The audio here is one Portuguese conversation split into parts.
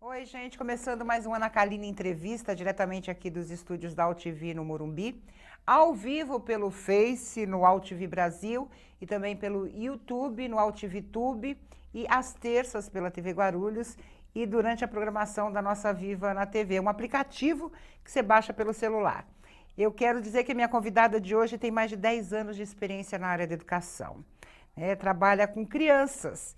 Oi, gente, começando mais um Ana Carolina Entrevista, diretamente aqui dos estúdios da AltV no Morumbi, ao vivo pelo Face, no AltV Brasil, e também pelo YouTube, no AltVTube, e às terças pela TV Guarulhos, e durante a programação da Nossa Viva na TV, um aplicativo que você baixa pelo celular. Eu quero dizer que a minha convidada de hoje tem mais de 10 anos de experiência na área da educação. Trabalha com crianças.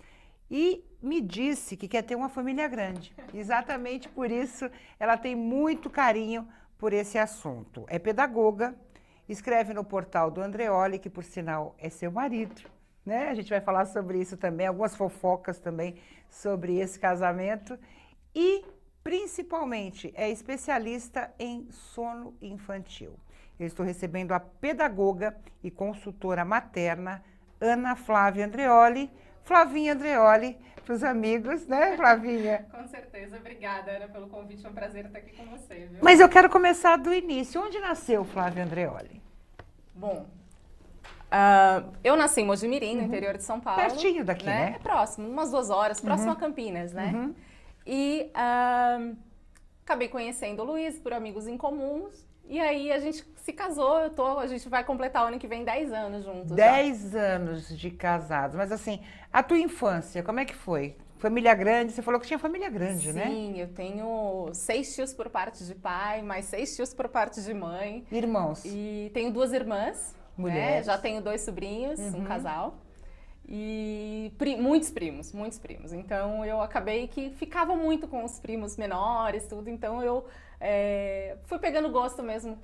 E me disse que quer ter uma família grande. Exatamente por isso ela tem muito carinho por esse assunto. É pedagoga, escreve no portal do Andreoli, que por sinal é seu marido, né? A gente vai falar sobre isso também, algumas fofocas também sobre esse casamento. E, principalmente, é especialista em sono infantil. Eu estou recebendo a pedagoga e consultora materna, Ana Flávia Andreoli. Flavinha Andreoli, para os amigos, né, Flavinha? Com certeza. Obrigada, Ana, pelo convite. É um prazer estar aqui com você, viu? Mas eu quero começar do início. Onde nasceu Flávia Andreoli? Bom, eu nasci em Mojimirim, no interior de São Paulo. Pertinho daqui, né? É próximo, umas 2 horas, próximo a Campinas, né? E acabei conhecendo o Luiz por amigos em comuns. E aí a gente se casou, a gente vai completar o ano que vem 10 anos juntos. 10 anos de casados. Mas assim, a tua infância, como é que foi? Família grande, você falou que tinha família grande, né? Sim, eu tenho 6 tios por parte de pai, mais 6 tios por parte de mãe. Irmãos? E tenho 2 irmãs, mulheres. Né? Já tenho 2 sobrinhos, um casal. E muitos primos, muitos primos. Então eu acabei que ficava muito com os primos menores, tudo. Então eu fui pegando gosto mesmo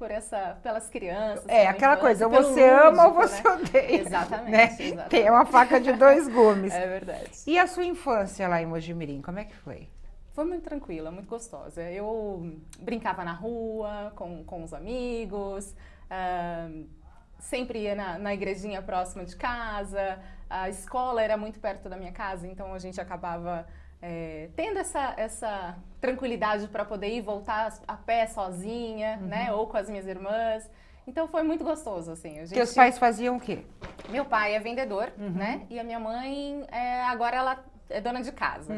pelas crianças. Aquela coisa, pelo você ama ou lúdico, você né? odeia. Exatamente, Né? exatamente. Tem uma faca de 2 gumes. É verdade. E a sua infância lá em Mojimirim, como é que foi? Foi muito tranquila, muito gostosa. Eu brincava na rua, com os amigos, sempre ia na igrejinha próxima de casa, a escola era muito perto da minha casa, então a gente acabava tendo essa tranquilidade para poder ir e voltar a pé sozinha, né, ou com as minhas irmãs. Então foi muito gostoso, assim. Teus pais faziam o quê? Meu pai é vendedor, né, e a minha mãe, agora ela é dona de casa,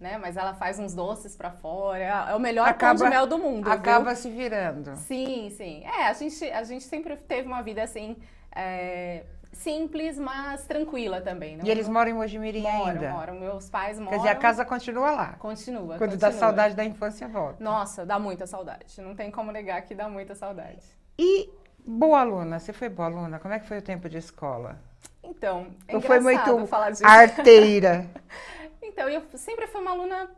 né? Mas ela faz uns doces pra fora, é o melhor pão de mel do mundo, Acaba viu? se virando. Sim, sim. A gente sempre teve uma vida assim, simples, mas tranquila também. Não, e eles moram em Mojimirim ainda? Moram. Meus pais moram. Quer dizer, a casa continua lá? Continua. Quando dá saudade da infância, volta. Nossa, dá muita saudade. Não tem como negar que dá muita saudade. E boa aluna, você foi boa aluna? Como é que foi o tempo de escola? Então, Ou foi muito falar disso. arteira? Então, eu sempre fui uma aluna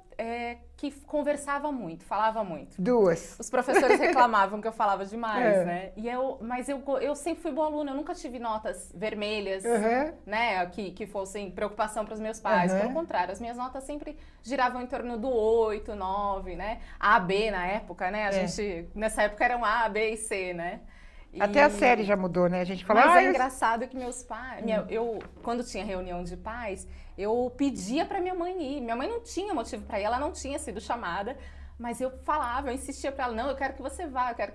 que conversava muito, falava muito. 2. Os professores reclamavam que eu falava demais, né? Mas eu sempre fui boa aluna, eu nunca tive notas vermelhas, né? Que fossem preocupação para os meus pais. Pelo contrário, as minhas notas sempre giravam em torno do 8, 9, né? A, B na época, né? Nessa época eram A, B e C, né? Até a série já mudou, né? A gente fala... Mas é engraçado que meus pais... Quando tinha reunião de pais, eu pedia pra minha mãe ir. Minha mãe não tinha motivo pra ir, ela não tinha sido chamada. Mas eu falava, eu insistia pra ela, não, eu quero que você vá, eu quero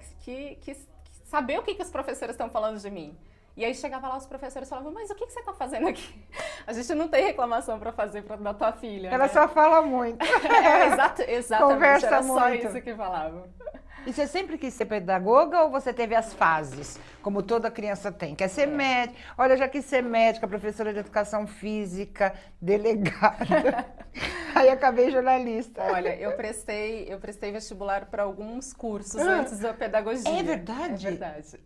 saber o que os professores estão falando de mim. E aí chegava lá, os professores falavam, mas o que você tá fazendo aqui? A gente não tem reclamação pra fazer da tua filha, Ela né? só fala muito. Exatamente, Conversa era muito. só isso que falavam. E você sempre quis ser pedagoga ou você teve as fases, como toda criança tem? Quer ser médica? Olha, eu já quis ser médica, professora de educação física, delegada. Aí acabei jornalista. Olha, eu prestei vestibular para alguns cursos antes da pedagogia. É verdade? É verdade.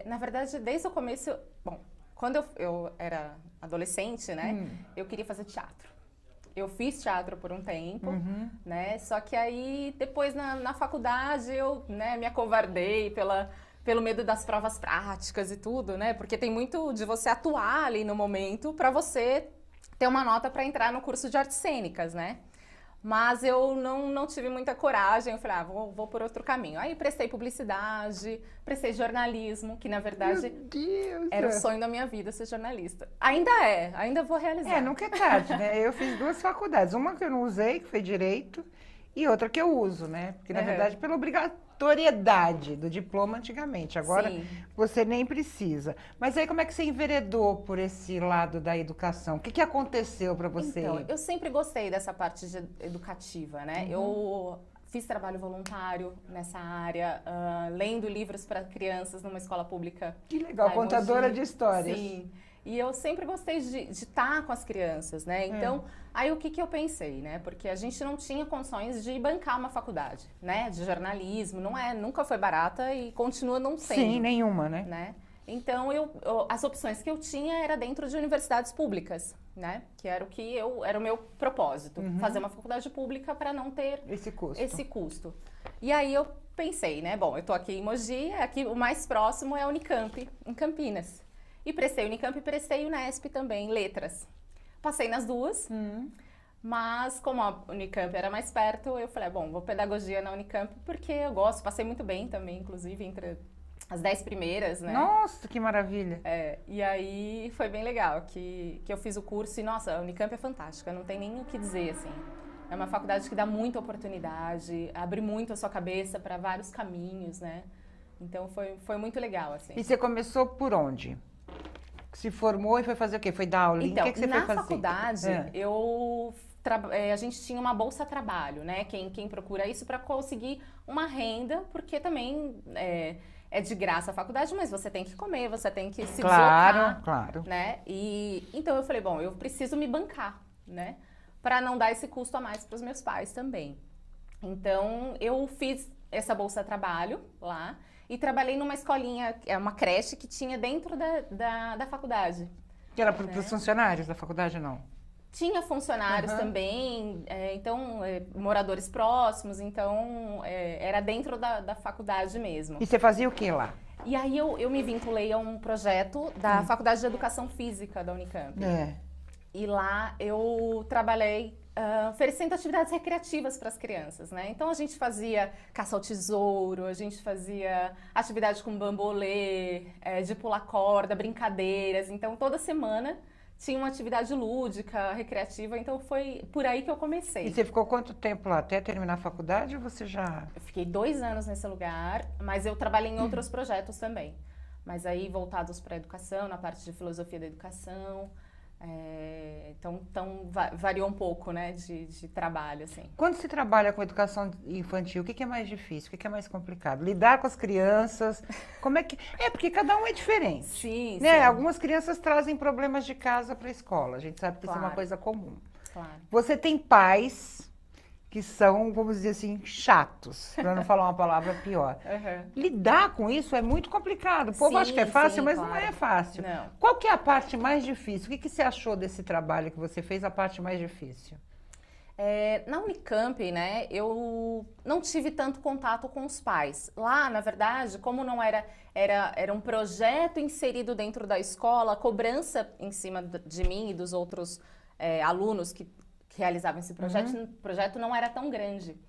Na verdade, desde o começo... Bom, quando eu era adolescente, né? Eu queria fazer teatro. Eu fiz teatro por um tempo, né? Só que aí, depois na faculdade, eu me acovardei pelo medo das provas práticas e tudo, né? Porque tem muito de você atuar ali no momento para você ter uma nota para entrar no curso de artes cênicas, né? Mas eu não tive muita coragem, eu falei, vou por outro caminho. Aí prestei publicidade, prestei jornalismo, que na verdade era o sonho da minha vida ser jornalista. Ainda vou realizar. Nunca é tarde, né? Eu fiz 2 faculdades, uma que eu não usei, que foi Direito, e outra que eu uso, né? Porque na verdade, pela obrigatoriedade do diploma antigamente. Agora Sim. você nem precisa. Mas aí como é que você enveredou por esse lado da educação? O que aconteceu para você? Então, eu sempre gostei dessa parte educativa, né? Eu fiz trabalho voluntário nessa área, lendo livros para crianças numa escola pública. Que legal, contadora de histórias. Sim. E eu sempre gostei de estar com as crianças, né? Então, aí o que eu pensei, né? Porque a gente não tinha condições de bancar uma faculdade, né? De jornalismo, nunca foi barata e continua não sendo. Sim, nenhuma, né? Então, as opções que eu tinha era dentro de universidades públicas, né? Que era era o meu propósito, fazer uma faculdade pública para não ter esse custo. E aí eu pensei, né? Bom, eu tô aqui em Mogi, aqui o mais próximo é a Unicamp, em Campinas. E prestei Unicamp e prestei Unesp também, letras. Passei nas duas, mas como a Unicamp era mais perto, eu falei, bom, vou pedagogia na Unicamp porque eu gosto, passei muito bem também, inclusive, entre as 10 primeiras, né? Nossa, que maravilha! E aí foi bem legal que eu fiz o curso e, nossa, a Unicamp é fantástica, não tem nem o que dizer, assim. É uma faculdade que dá muita oportunidade, abre muito a sua cabeça para vários caminhos, né? Então foi muito legal, assim. E você começou por onde? Se formou e foi fazer o quê? Foi dar aulinha? Então, o que você foi fazer? Na faculdade, a gente tinha uma bolsa-trabalho, né? Quem procura isso para conseguir uma renda, porque também é de graça a faculdade, mas você tem que comer, você tem que se deslocar. Claro. Né? Então eu falei, bom, eu preciso me bancar, né? Para não dar esse custo a mais para os meus pais também. Então, eu fiz essa bolsa-trabalho lá. E trabalhei numa escolinha, uma creche que tinha dentro da faculdade. Que era para os funcionários da faculdade, não? Tinha funcionários também, moradores próximos, então era dentro da faculdade mesmo. E você fazia o que lá? E aí eu me vinculei a um projeto da Faculdade de Educação Física da Unicamp. E lá eu trabalhei oferecendo atividades recreativas para as crianças, né? Então a gente fazia caça ao tesouro, a gente fazia atividade com bambolê, de pular corda, brincadeiras. Então toda semana tinha uma atividade lúdica, recreativa, então foi por aí que eu comecei. E você ficou quanto tempo lá? Até terminar a faculdade ou você já... Eu fiquei 2 anos nesse lugar, mas eu trabalhei em outros projetos também. Mas aí voltados para a educação, na parte de filosofia da educação. Então variou um pouco, né, de trabalho, assim. Quando se trabalha com educação infantil, o que é mais difícil? O que é mais complicado? Lidar com as crianças? Como é que... porque cada um é diferente. Sim, né? sim. Algumas crianças trazem problemas de casa para a escola. A gente sabe que isso é uma coisa comum. Claro. Você tem pais que são, vamos dizer assim, chatos, para não falar uma palavra pior. Lidar com isso é muito complicado. O povo acha que é fácil, mas não é fácil. Não. Qual que é a parte mais difícil? O que você achou desse trabalho que você fez, a parte mais difícil? Na Unicamp, né, eu não tive tanto contato com os pais. Lá, na verdade, como não era um projeto inserido dentro da escola, a cobrança em cima de mim e dos outros alunos que realizavam esse projeto não era tão grande.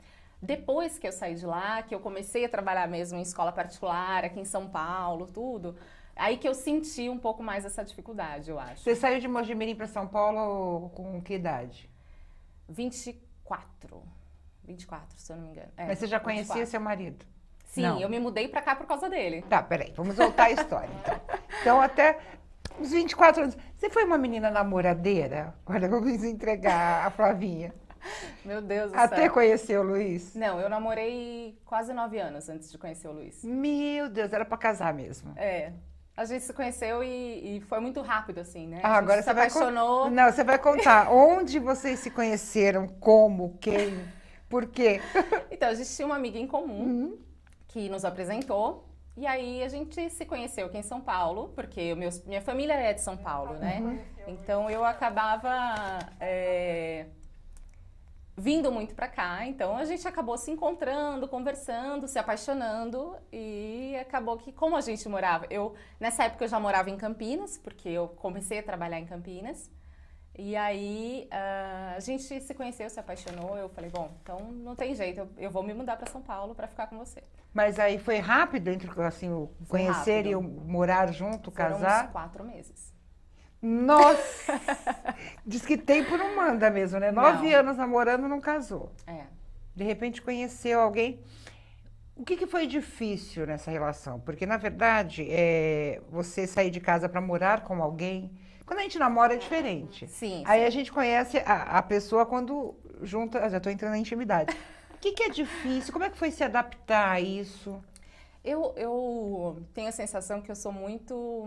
Depois que eu saí de lá, que eu comecei a trabalhar mesmo em escola particular, aqui em São Paulo, tudo, aí que eu senti um pouco mais essa dificuldade, eu acho. Você saiu de Mogi Mirim para São Paulo com que idade? 24, se eu não me engano. Mas você já conhecia seu marido? Sim, não. Eu me mudei para cá por causa dele. Tá, peraí, vamos voltar à história, então. Então, até uns 24 anos. Você foi uma menina namoradeira? Olha, eu quis entregar a Flavinha. Meu Deus do céu. Até conhecer o Luiz? Não, eu namorei quase 9 anos antes de conhecer o Luiz. Meu Deus, era pra casar mesmo. A gente se conheceu e foi muito rápido, assim, né? Agora se apaixonou. Não, você vai contar onde vocês se conheceram, como, quem, por quê? Então, a gente tinha uma amiga em comum que nos apresentou. E aí a gente se conheceu aqui em São Paulo, porque minha família é de São Paulo, né? Então eu acabava vindo muito pra cá. Então a gente acabou se encontrando, conversando, se apaixonando. E acabou que, como a gente morava... Nessa época eu já morava em Campinas, porque eu comecei a trabalhar em Campinas. E aí a gente se conheceu, se apaixonou. Eu falei, bom, então não tem jeito, eu vou me mudar para São Paulo para ficar com você. Mas aí foi rápido entre assim, o conhecer e o morar junto, Foram casar? uns 4 meses. Nossa! Diz que tempo não manda mesmo, né? 9 anos namorando, não casou. De repente conheceu alguém. O que foi difícil nessa relação? Porque, na verdade, você sair de casa para morar com alguém, quando a gente namora é diferente. Sim, Aí sim. a gente conhece a pessoa quando junta, já estou entrando na intimidade. O que é difícil? Como é que foi se adaptar a isso? Eu tenho a sensação que eu sou muito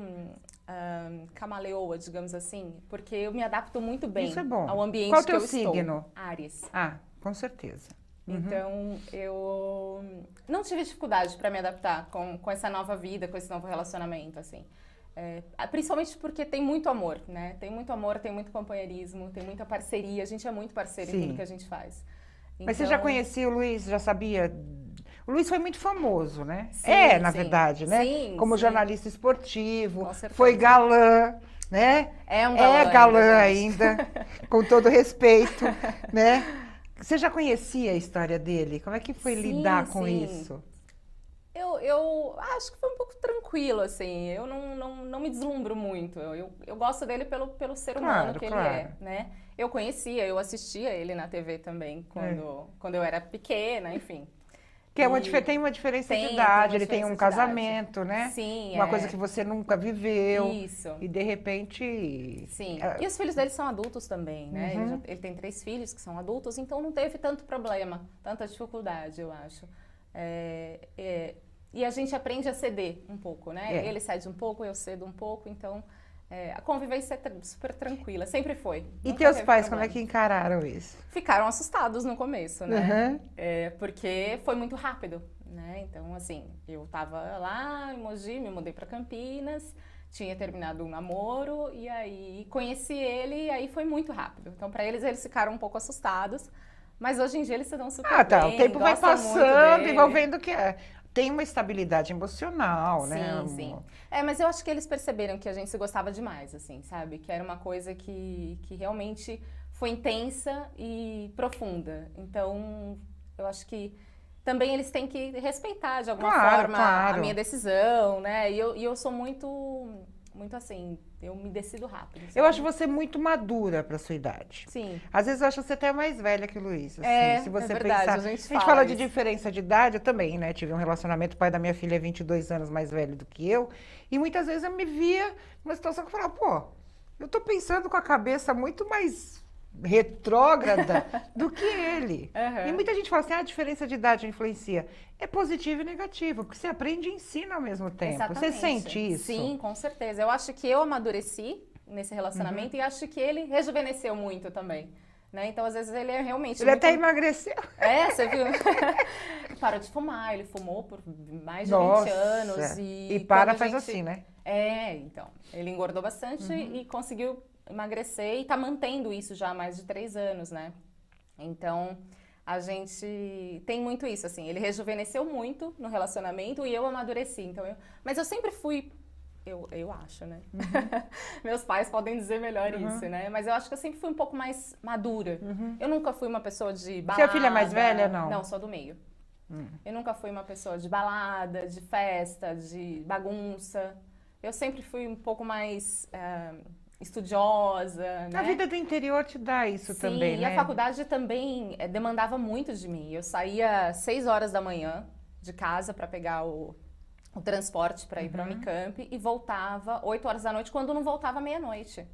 camaleoa, digamos assim, porque eu me adapto muito bem Isso é bom. ao ambiente Qual o que teu eu signo? estou. Áries. Ah, com certeza. Então, eu não tive dificuldade para me adaptar com essa nova vida, com esse novo relacionamento, assim. Principalmente porque tem muito amor, né? Tem muito amor, tem muito companheirismo, tem muita parceria. A gente é muito parceiro em tudo que a gente faz. Mas você já Então, conhecia o Luiz? Já sabia? O Luiz foi muito famoso, né? Sim, Na sim. verdade, né? Sim, Como sim. jornalista esportivo, Com certeza. foi galã, né? É um galã galã ainda, ainda, com todo respeito, né? Você já conhecia a história dele? Como é que foi Sim, lidar com sim. isso? Eu acho que foi um pouco tranquilo, assim. Eu não me deslumbro muito. Eu gosto dele pelo ser humano que ele é, né? Eu conhecia, eu assistia ele na TV também, quando eu era pequena, enfim. Que tem uma diferença de idade, ele tem um casamento, né? Sim, uma coisa que você nunca viveu. Isso. E de repente... Sim. E os filhos dele são adultos também, né? Ele tem 3 filhos que são adultos, então não teve tanto problema, tanta dificuldade, eu acho. E a gente aprende a ceder um pouco, né? Ele cede um pouco, eu cedo um pouco, então a convivência é super tranquila, sempre foi. E teus pais, como é que encararam isso? Ficaram assustados no começo, né? Porque foi muito rápido, né? Então, assim, eu tava lá em Mogi, me mudei para Campinas, tinha terminado um namoro e aí conheci ele e aí foi muito rápido. Então, para eles ficaram um pouco assustados, mas hoje em dia eles se dão super bem, o tempo vai passando e vão vendo que tem uma estabilidade emocional, né? Sim. Mas eu acho que eles perceberam que a gente se gostava demais, assim, sabe? Que era uma coisa que realmente foi intensa e profunda. Então, eu acho que também eles têm que respeitar, de alguma forma, a minha decisão, né? E eu sou muito assim, eu me decido rápido. Sabe? Eu acho você muito madura para sua idade. Sim. Às vezes eu acho você até mais velha que o Luiz. Assim, se você verdade, pensar. a gente fala de diferença de idade, eu também, né? Tive um relacionamento, o pai da minha filha é 22 anos mais velho do que eu. E muitas vezes eu me via numa situação que eu falava, pô, eu tô pensando com a cabeça muito mais retrógrada do que ele. E muita gente fala assim, a diferença de idade influencia. É positivo e negativo, porque você aprende e ensina ao mesmo tempo. Exatamente. Você sente isso? Sim, com certeza. Eu acho que eu amadureci nesse relacionamento e acho que ele rejuvenesceu muito também. Né? Então, às vezes, ele é realmente... Ele até emagreceu. Você viu? Parou de fumar, ele fumou por mais de 20 anos. E faz assim, né? Então. Ele engordou bastante e conseguiu emagrecer e tá mantendo isso já há mais de 3 anos, né? Então, a gente tem muito isso, assim. Ele rejuvenesceu muito no relacionamento e eu amadureci. Então, mas eu sempre fui... Eu acho, né? Meus pais podem dizer melhor isso, né? Mas eu acho que eu sempre fui um pouco mais madura. Eu nunca fui uma pessoa de balada. Sua filha é mais velha, não? Não, sou do meio. Eu nunca fui uma pessoa de balada, de festa, de bagunça. Eu sempre fui um pouco mais estudiosa, né? A vida do interior te dá isso também, né? E a faculdade também demandava muito de mim. Eu saía 6 horas da manhã de casa para pegar o transporte para ir para a Unicamp e voltava 8 horas da noite, quando não voltava meia-noite.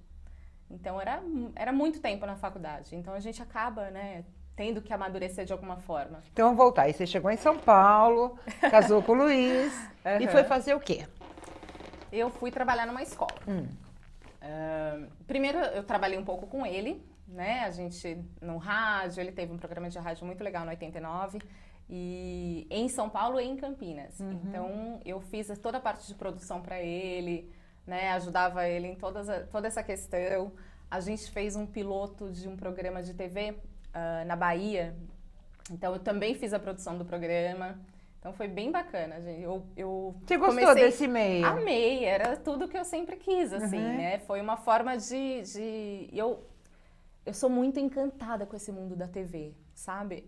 Então, era muito tempo na faculdade. Então, a gente acaba, né, tendo que amadurecer de alguma forma. Então, vamos voltar. Aí você chegou em São Paulo, casou com o Luiz e foi fazer o quê? Eu fui trabalhar numa escola. Primeiro, eu trabalhei um pouco com ele, né? A gente, no rádio, ele teve um programa de rádio muito legal no 89. E em São Paulo e em Campinas. Então, eu fiz toda a parte de produção para ele, né? Ajudava ele em toda essa questão. A gente fez um piloto de um programa de TV na Bahia. Então, eu também fiz a produção do programa. Então, foi bem bacana, gente. Você gostou desse meio? Amei, era tudo que eu sempre quis, assim, né? Foi uma forma Eu sou muito encantada com esse mundo da TV, sabe?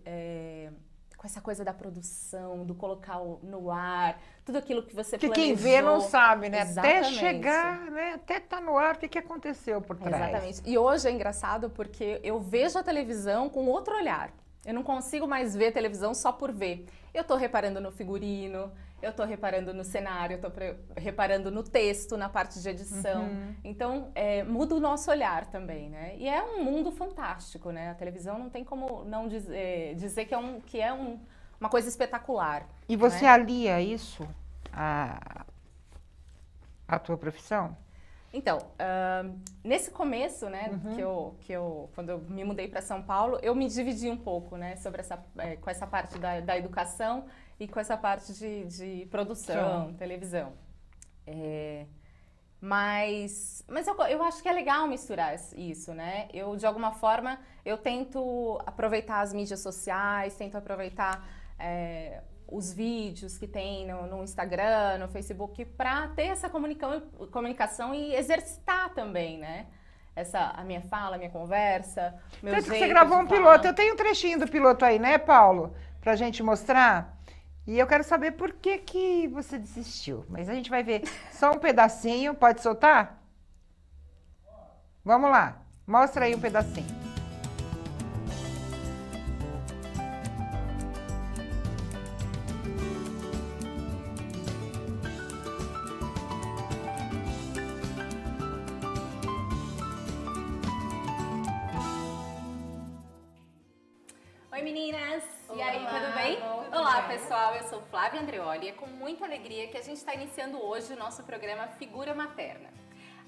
Com essa coisa da produção, do colocar no ar, tudo aquilo que você planejou. Que quem vê não sabe, né? Exatamente. Até chegar, né? Até tá no ar, o que aconteceu por trás. Exatamente. E hoje é engraçado porque eu vejo a televisão com outro olhar. Eu não consigo mais ver televisão só por ver. Eu tô reparando no figurino, eu tô reparando no cenário, eu tô reparando no texto, na parte de edição. Então, muda o nosso olhar também, né? E é um mundo fantástico, né? A televisão não tem como não dizer que é uma coisa espetacular. E você alia isso à tua profissão? Então, nesse começo, né, quando eu me mudei para São Paulo, eu me dividi um pouco, né, sobre com essa parte da educação e com essa parte de produção, televisão. Mas eu acho que é legal misturar isso, né? Eu, de alguma forma, eu tento aproveitar as mídias sociais, tento aproveitar os vídeos que tem no Instagram, no Facebook, para ter essa comunicação e exercitar também, né? A minha fala, a minha conversa, meu jeito Você gravou um falar. piloto, eu tenho um trechinho do piloto aí, né, Paulo? Pra gente mostrar. E eu quero saber por que você desistiu. Mas a gente vai ver só um pedacinho, pode soltar? Vamos lá, mostra aí um pedacinho. Oi meninas! E aí, Olá, tudo bem? tudo Olá bem. pessoal, eu sou Flávia Andreoli e é com muita alegria que a gente está iniciando hoje o nosso programa Figura Materna.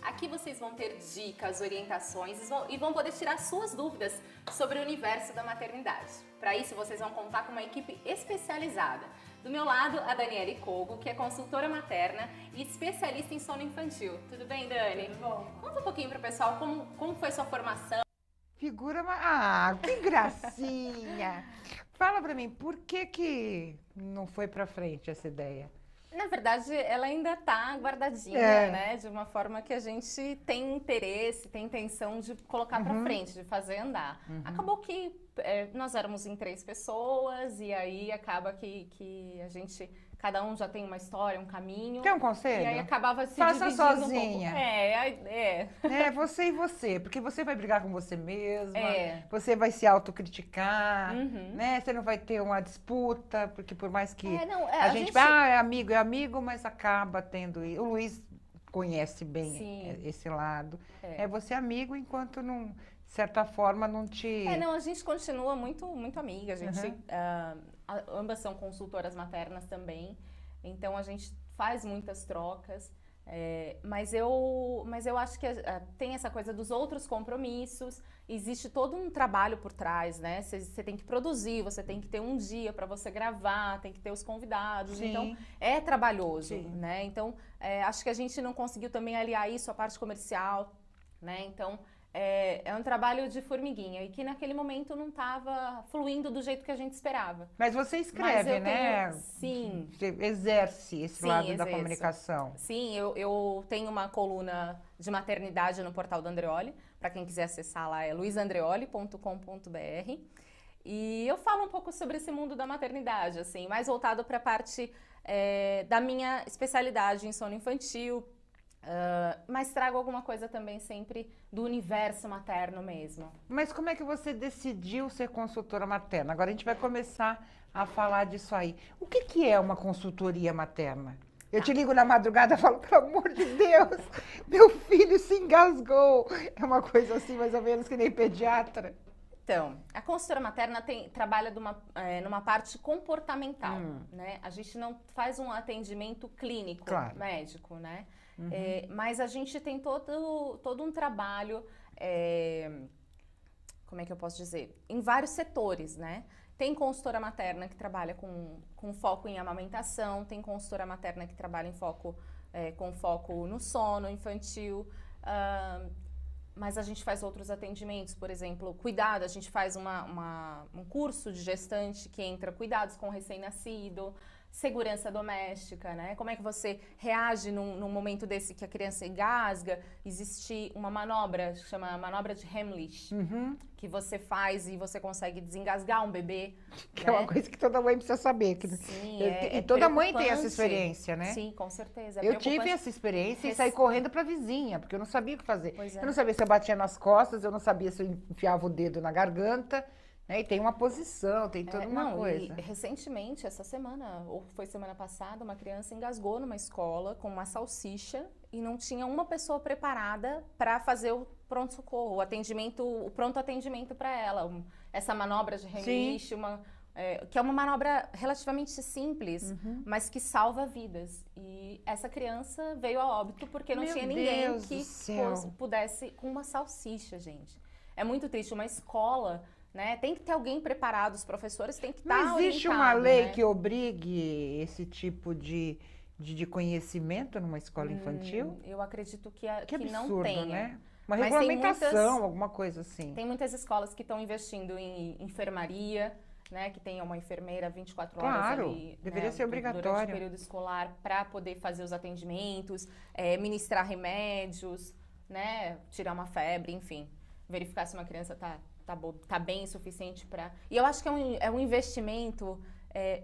Aqui vocês vão ter dicas, orientações e vão poder tirar suas dúvidas sobre o universo da maternidade. Para isso, vocês vão contar com uma equipe especializada. Do meu lado, a Daniele Kogo, que é consultora materna e especialista em sono infantil. Tudo bem, Dani? Tudo bom. Conta um pouquinho para o pessoal como foi sua formação. Que gracinha! Fala pra mim, por que não foi pra frente essa ideia? Na verdade, ela ainda está guardadinha, né? De uma forma que a gente tem interesse, tem intenção de colocar para frente, de fazer andar. Acabou que nós éramos em 3 pessoas e aí acaba que a gente, cada um já tem uma história, um caminho. Quer um conselho? E aí acabava se Faça dividindo sozinha. um pouco. É, você e você, porque você vai brigar com você mesma, É. você vai se autocriticar, né? Você não vai ter uma disputa, porque por mais que a gente é amigo, mas acaba tendo... O Luiz conhece bem Sim. esse lado. É você amigo enquanto não, de certa forma, não te... Não, a gente continua muito, muito amiga, a gente... ambas são consultoras maternas também, então a gente faz muitas trocas, mas eu acho que tem essa coisa dos outros compromissos, existe todo um trabalho por trás, né? Você tem que produzir, você tem que ter um dia para você gravar, tem que ter os convidados, Sim. então é trabalhoso, Sim. né? Então acho que a gente não conseguiu também aliar isso à parte comercial, né? Então é um trabalho de formiguinha e que naquele momento não estava fluindo do jeito que a gente esperava. Mas você escreve, né? Sim. Você exerce esse lado da exerço. comunicação. Sim, eu tenho uma coluna de maternidade no portal do Andreoli. Para quem quiser acessar lá é luisandreoli.com.br. E eu falo um pouco sobre esse mundo da maternidade, assim, mais voltado para a parte da minha especialidade em sono infantil. Mas trago alguma coisa também sempre do universo materno mesmo. Mas como é que você decidiu ser consultora materna? Agora a gente vai começar a falar disso aí. O que é uma consultoria materna? Eu te ligo na madrugada e falo, pelo amor de Deus, meu filho se engasgou. É uma coisa assim, mais ou menos, que nem pediatra. Então, a consultora materna trabalha numa parte comportamental, né? A gente não faz um atendimento clínico, médico, né? Mas a gente tem todo um trabalho, como é que eu posso dizer? Em vários setores, né? Tem consultora materna que trabalha com foco em amamentação, tem consultora materna que trabalha com foco no sono infantil, mas a gente faz outros atendimentos, por exemplo, cuidado, a gente faz um curso de gestante que entra cuidados com recém-nascido, segurança doméstica, né? Como é que você reage num momento desse que a criança engasga? Existe uma manobra, chama manobra de Heimlich, que você faz e você consegue desengasgar um bebê. Que é uma coisa que toda mãe precisa saber. Sim, e toda mãe tem essa experiência, né? Sim, com certeza. Eu tive essa experiência e saí correndo para a vizinha, porque eu não sabia o que fazer. Pois é. Eu não sabia se eu batia nas costas, eu não sabia se eu enfiava o dedo na garganta. E tem uma posição, tem toda uma coisa. E recentemente, essa semana, ou foi semana passada, uma criança engasgou numa escola com uma salsicha e não tinha uma pessoa preparada para fazer o pronto-socorro, o pronto atendimento para ela. Essa manobra de remix, que é uma manobra relativamente simples, mas que salva vidas. E essa criança veio a óbito porque não tinha ninguém que pudesse com uma salsicha, gente. É muito triste. Uma escola, né, tem que ter alguém preparado, os professores têm que estar orientados. Não existe uma lei que obrigue esse tipo de conhecimento numa escola infantil? Eu acredito que absurdo, não tenha. Né? Uma regulamentação, alguma coisa assim. Tem muitas escolas que estão investindo em enfermaria, né, que tenha uma enfermeira 24 horas ali, deveria ser obrigatório durante o período escolar para poder fazer os atendimentos, ministrar remédios, né, tirar uma febre, enfim, verificar se uma criança tá bem o suficiente para... E eu acho que é um investimento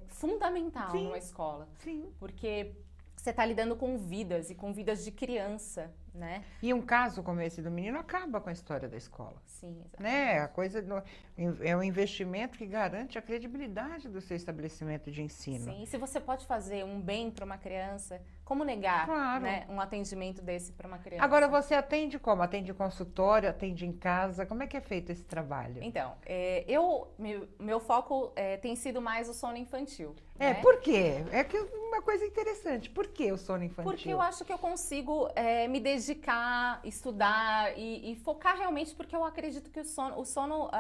fundamental numa escola. Sim. Porque você está lidando com vidas e com vidas de criança, né? E um caso como esse do menino acaba com a história da escola. Sim, exatamente. Né? A coisa é um investimento que garante a credibilidade do seu estabelecimento de ensino. Sim, e se você pode fazer um bem para uma criança, como negar, né, um atendimento desse para uma criança? Agora, você atende como? Atende em consultório, atende em casa? Como é que é feito esse trabalho? Então, meu foco tem sido mais o sono infantil. Né? Por quê? É que uma coisa interessante. Por que o sono infantil? Porque eu acho que eu consigo me dedicar, estudar e focar realmente, porque eu acredito que o sono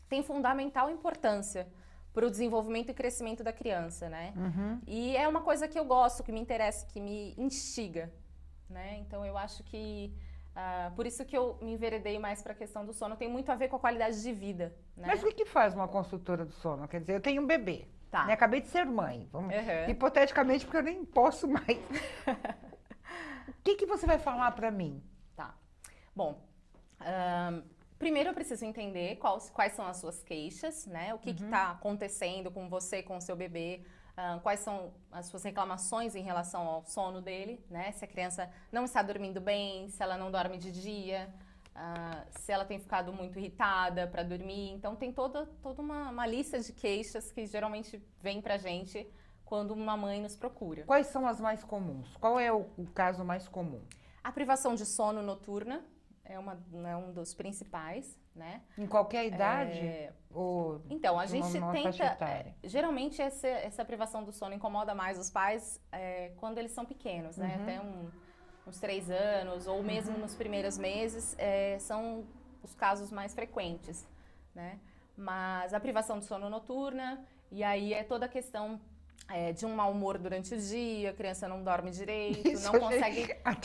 tem fundamental importância para o desenvolvimento e crescimento da criança, né? E é uma coisa que eu gosto, que me interessa, que me instiga, né? Então eu acho que por isso que eu me enveredei mais para a questão do sono. Tem muito a ver com a qualidade de vida, né? Mas o que faz uma consultora do sono? Quer dizer, eu tenho um bebê, tá, né? Acabei de ser mãe, hipoteticamente, porque eu nem posso mais. O que você vai falar para mim? Tá. Bom, primeiro eu preciso entender quais são as suas queixas, né? O que está acontecendo com você, com o seu bebê, quais são as suas reclamações em relação ao sono dele, né? Se a criança não está dormindo bem, se ela não dorme de dia, se ela tem ficado muito irritada para dormir. Então tem toda uma lista de queixas que geralmente vem pra gente quando uma mãe nos procura. Quais são as mais comuns? Qual é o caso mais comum? A privação de sono noturna é um dos principais, né? Em qualquer idade? Ou então, a gente tenta... etária? Geralmente, essa privação do sono incomoda mais os pais quando eles são pequenos, né? Até uns 3 anos, ou mesmo nos primeiros meses, são os casos mais frequentes, né? Mas a privação do sono noturna, e aí é toda a questão... de um mau humor durante o dia, a criança não dorme direito, não consegue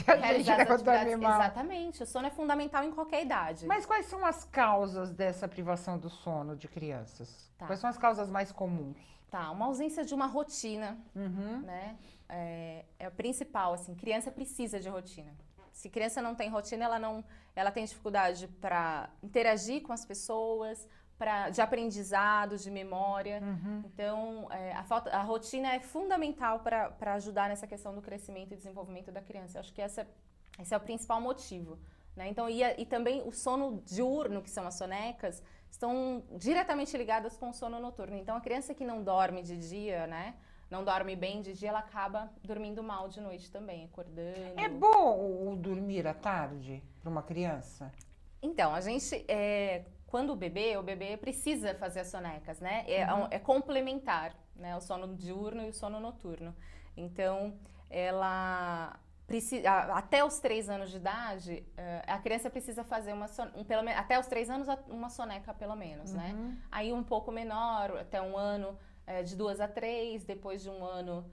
realizar as atividades. Exatamente, o sono é fundamental em qualquer idade. Mas quais são as causas dessa privação do sono de crianças? Tá. Quais são as causas mais comuns? Tá, uma ausência de uma rotina, né? É a principal, assim, criança precisa de rotina. Se criança não tem rotina, ela tem dificuldade para interagir com as pessoas, de aprendizado, de memória. Então, a rotina é fundamental para ajudar nessa questão do crescimento e desenvolvimento da criança. Eu acho que esse é o principal motivo, né? Então, e também o sono diurno, que são as sonecas, estão diretamente ligadas com o sono noturno. Então, a criança que não dorme de dia, né? Não dorme bem de dia, ela acaba dormindo mal de noite também, acordando. É bom o dormir à tarde para uma criança? Então, a gente... Quando o bebê precisa fazer as sonecas, né? É complementar, né? O sono diurno e o sono noturno. Então, ela precisa... Até os 3 anos de idade, a criança precisa fazer até os 3 anos, uma soneca pelo menos, né? Aí um pouco menor, até 1 ano, de 2 a 3, depois de 1 ano...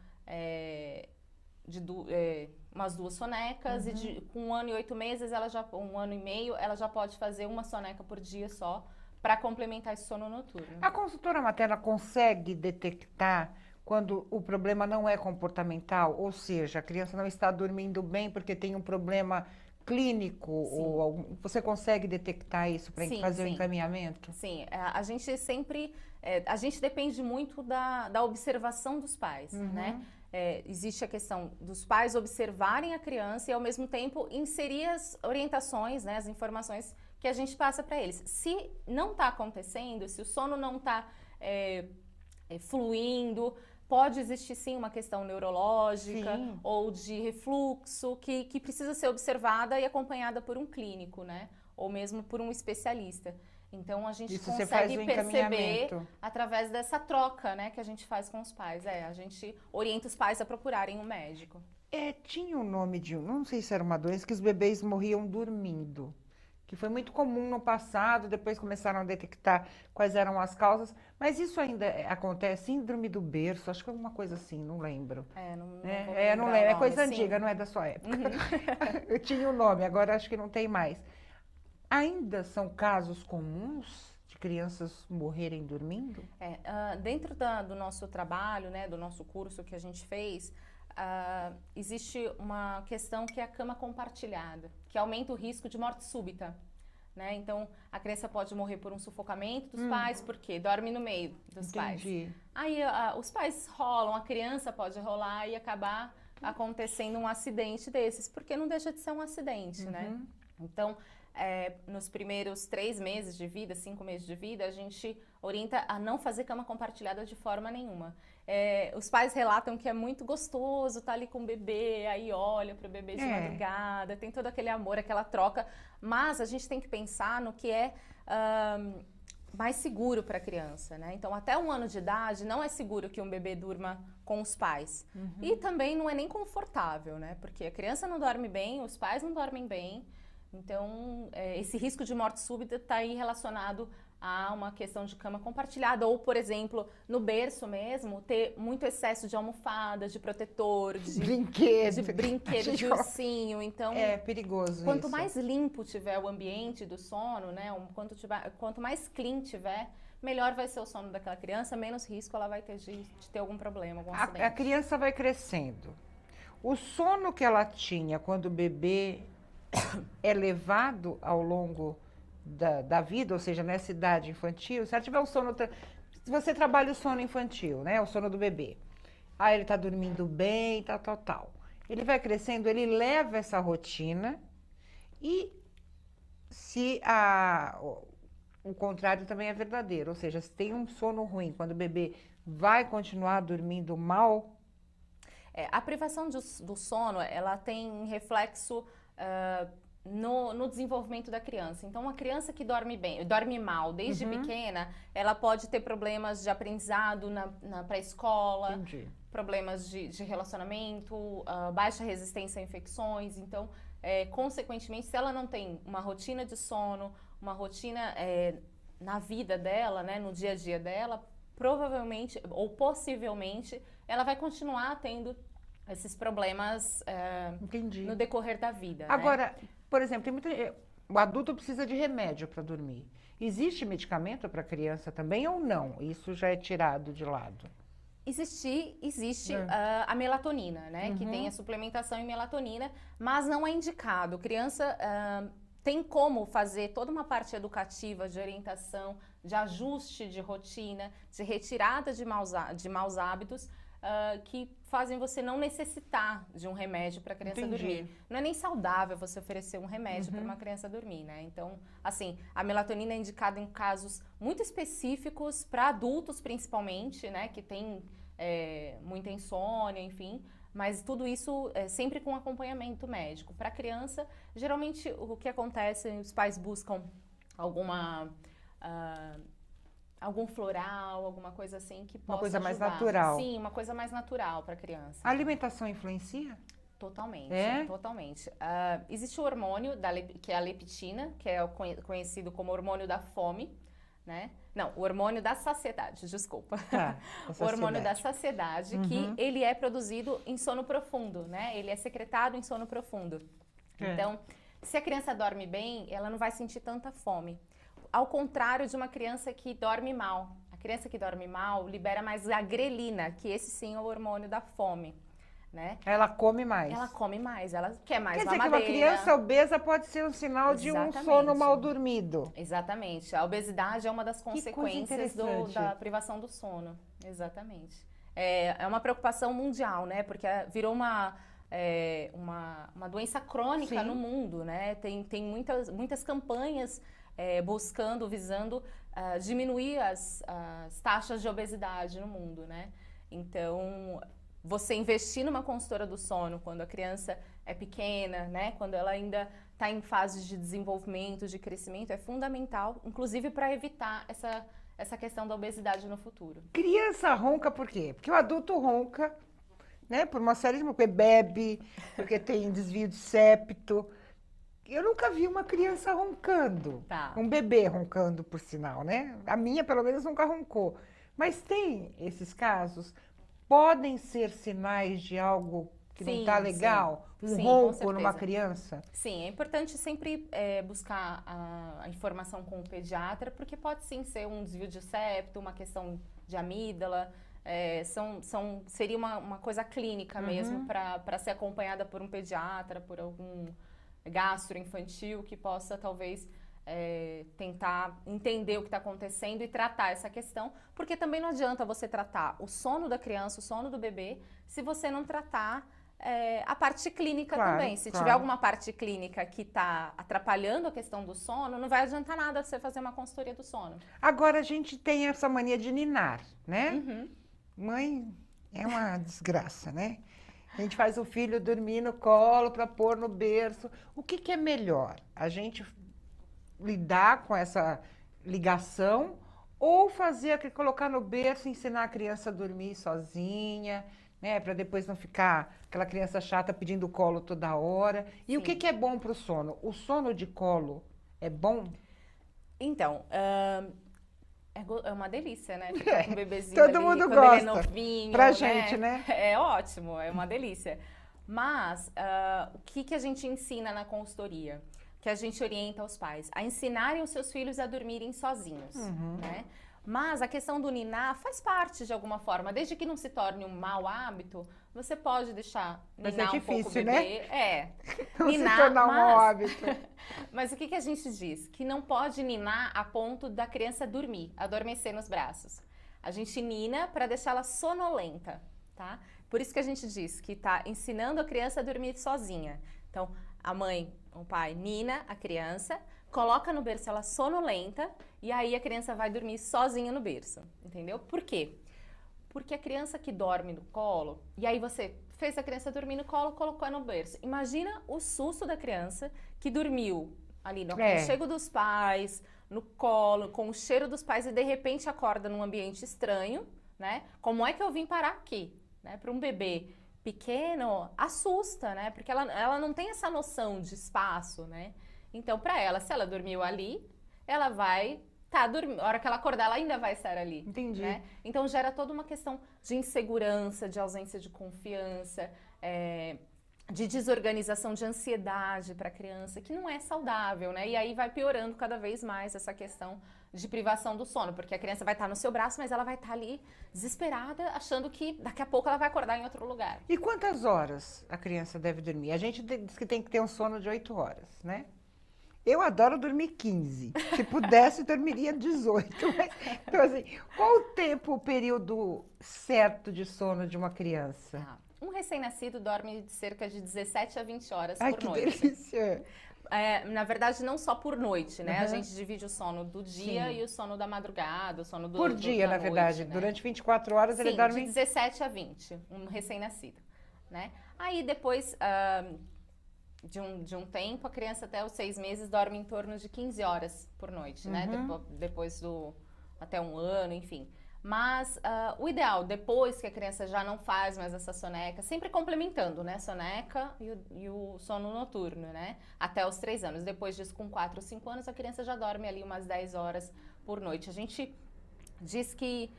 umas 2 sonecas, e com 1 ano e 8 meses, 1 ano e meio, ela já pode fazer uma soneca por dia só, para complementar esse sono noturno. A consultora materna consegue detectar quando o problema não é comportamental, ou seja, a criança não está dormindo bem porque tem um problema clínico, ou você consegue detectar isso para fazer o encaminhamento? Sim, a gente sempre, a gente depende muito da observação dos pais, né? Existe a questão dos pais observarem a criança e, ao mesmo tempo, inserir as orientações, né, as informações que a gente passa para eles. Se não está acontecendo, se o sono não está fluindo, pode existir sim uma questão neurológica ou de refluxo que precisa ser observada e acompanhada por um clínico, né? Ou mesmo por um especialista. Então a gente consegue perceber através dessa troca, né, que a gente faz com os pais. A gente orienta os pais a procurarem um médico. Tinha um nome de não sei se era uma doença, que os bebês morriam dormindo. Que foi muito comum no passado, depois começaram a detectar quais eram as causas. Mas isso ainda acontece, síndrome do berço, acho que é alguma coisa assim, não lembro. Não lembro, é coisa antiga, não é da sua época. Eu tinha o nome, agora acho que não tem mais. Ainda são casos comuns de crianças morrerem dormindo? Dentro do nosso trabalho, né, do nosso curso que a gente fez, existe uma questão que é a cama compartilhada, que aumenta o risco de morte súbita. Né? Então, a criança pode morrer por um sufocamento dos pais, porque dorme no meio dos pais. Aí os pais rolam, a criança pode rolar e acabar acontecendo um acidente desses, porque não deixa de ser um acidente, né? Então, nos primeiros 3 meses de vida, 5 meses de vida, a gente orienta a não fazer cama compartilhada de forma nenhuma. Os pais relatam que é muito gostoso estar ali com o bebê, aí olha para o bebê de madrugada, tem todo aquele amor, aquela troca, mas a gente tem que pensar no que é mais seguro para a criança, né? Então, até 1 ano de idade, não é seguro que um bebê durma com os pais. E também não é nem confortável, né? Porque a criança não dorme bem, os pais não dormem bem. Então, esse risco de morte súbita está aí relacionado a uma questão de cama compartilhada. Ou, por exemplo, no berço mesmo, ter muito excesso de almofada, de protetor, de brinquedo, de ursinho. Então, é perigoso quanto isso. mais limpo tiver o ambiente do sono, né? Quanto mais clean tiver, melhor vai ser o sono daquela criança, menos risco ela vai ter de ter algum problema, algum acidente. A criança vai crescendo. O sono que ela tinha quando o bebê é levado ao longo da vida, ou seja, nessa idade infantil, se ela tiver um sono... Se você trabalha o sono infantil, né, o sono do bebê, ele está dormindo bem, tal. Ele vai crescendo, ele leva essa rotina e se o contrário também é verdadeiro, ou seja, se tem um sono ruim, quando o bebê vai continuar dormindo mal... A privação do sono, ela tem reflexo... no desenvolvimento da criança. Então, uma criança que dorme mal desde pequena, ela pode ter problemas de aprendizado na pré-escola, problemas de relacionamento, baixa resistência a infecções. Então, consequentemente, se ela não tem uma rotina de sono, uma rotina na vida dela, né, no dia a dia dela, provavelmente ou possivelmente, ela vai continuar tendo esses problemas no decorrer da vida. Agora, né? Por exemplo, o adulto precisa de remédio para dormir. Existe medicamento para criança também ou não? Isso já é tirado de lado? Existe a melatonina, né? Que tem a suplementação em melatonina, mas não é indicado. Criança tem como fazer toda uma parte educativa de orientação, de ajuste de rotina, de retirada de maus hábitos, que fazem você não necessitar de um remédio para a criança dormir. Não é nem saudável você oferecer um remédio para uma criança dormir, né? Então, assim, a melatonina é indicada em casos muito específicos, para adultos principalmente, né? Que tem muita insônia, enfim. Mas tudo isso sempre com acompanhamento médico. Para a criança, geralmente o que acontece, os pais buscam algum floral, alguma coisa assim que possa Uma coisa mais ajudar. natural. Sim, uma coisa mais natural para a criança. A alimentação influencia? Totalmente, totalmente. Existe o hormônio, que é a leptina, que é conhecido como hormônio da fome, né? Não, o hormônio da saciedade, desculpa. O hormônio da saciedade, que ele é produzido em sono profundo, né? Ele é secretado em sono profundo. Então, se a criança dorme bem, ela não vai sentir tanta fome. Ao contrário de uma criança que dorme mal. A criança que dorme mal libera mais a grelina, que esse sim é o hormônio da fome, né? Ela come mais. Ela come mais, ela quer mais Quer mamadeira. dizer que uma criança obesa pode ser um sinal de um sono mal dormido. Exatamente. A obesidade é uma das consequências da privação do sono. Exatamente. É uma preocupação mundial, né? Porque virou uma doença crônica no mundo, né? Tem muitas campanhas buscando, visando diminuir as taxas de obesidade no mundo, né? Então, você investir numa consultora do sono quando a criança é pequena, né? Quando ela ainda está em fases de desenvolvimento, de crescimento, é fundamental, inclusive para evitar essa questão da obesidade no futuro. Criança ronca por quê? Porque o adulto ronca, né? Por uma série de coisas, bebe, porque tem desvio de septo. Eu nunca vi uma criança roncando. Tá. Um bebê roncando, por sinal, né? A minha, pelo menos, nunca roncou. Mas tem esses casos? Podem ser sinais de algo que não está legal? Um ronco numa criança? Sim, é importante sempre buscar a informação com o pediatra, porque pode sim ser um desvio de septo, uma questão de amígdala. Seria uma coisa clínica mesmo para ser acompanhada por um pediatra, por algum gastroinfantil que possa talvez tentar entender o que está acontecendo e tratar essa questão, porque também não adianta você tratar o sono da criança, o sono do bebê, se você não tratar a parte clínica também. Se tiver alguma parte clínica que está atrapalhando a questão do sono, não vai adiantar nada você fazer uma consultoria do sono. Agora, a gente tem essa mania de ninar, né? Mãe é uma desgraça, né? A gente faz o filho dormir no colo para pôr no berço. O que é melhor? A gente lidar com essa ligação ou colocar no berço e ensinar a criança a dormir sozinha, né? Para depois não ficar aquela criança chata pedindo colo toda hora. E o que é bom para o sono? O sono de colo é bom? Então, é uma delícia, né? Ficar com um bebezinho todo ali, mundo quando gosta. ele é novinho. Pra gente, né? É ótimo, é uma delícia. Mas, o que a gente ensina na consultoria? Que a gente orienta os pais a ensinarem os seus filhos a dormirem sozinhos, né? Mas a questão do ninar faz parte de alguma forma, desde que não se torne um mau hábito, você pode deixar ninar um pouco o bebê. Né? Não ninar, se tornar um mau hábito. Mas o que a gente diz? Que não pode ninar a ponto da criança dormir, adormecer nos braços. A gente nina para deixá-la sonolenta, tá? Por isso que a gente diz que está ensinando a criança a dormir sozinha. Então, a mãe, o pai, nina a criança, coloca no berço ela sonolenta e aí a criança vai dormir sozinha no berço, entendeu? Por quê? Porque a criança que dorme no colo, e aí você fez a criança dormir no colo, colocou no berço. Imagina o susto da criança que dormiu ali no aconchego dos pais, no colo, com o cheiro dos pais e de repente acorda num ambiente estranho, né? Como é que eu vim parar aqui? Né? Para um bebê pequeno, assusta, né? Porque ela não tem essa noção de espaço, né? Então, para ela, se ela dormiu ali, ela vai dormindo. A hora que ela acordar, ela ainda vai estar ali. Entendi. Né? Então, gera toda uma questão de insegurança, de ausência de confiança, de desorganização, de ansiedade para a criança, que não é saudável, né? E aí vai piorando cada vez mais essa questão de privação do sono, porque a criança vai estar no seu braço, mas ela vai estar ali desesperada, achando que daqui a pouco ela vai acordar em outro lugar. E quantas horas a criança deve dormir? A gente diz que tem que ter um sono de 8 horas, né? Eu adoro dormir 15. Se pudesse, eu dormiria 18. Mas, então, assim, qual o tempo, o período certo de sono de uma criança? Um recém-nascido dorme de cerca de 17 a 20 horas por noite. Ai, que delícia! Na verdade, não só por noite, né? A gente divide o sono do dia e o sono da madrugada, o sono por dia, na verdade. Noite, né? Durante 24 horas ele dorme... de 17 a 20, um recém-nascido, né? Aí depois... De um tempo, a criança até os 6 meses dorme em torno de 15 horas por noite, né? Depois até um ano, enfim. Mas o ideal, depois que a criança já não faz mais essa soneca, sempre complementando, né? Soneca e o sono noturno, né? Até os 3 anos. Depois disso, com 4 ou 5 anos, a criança já dorme ali umas 10 horas por noite. A gente diz que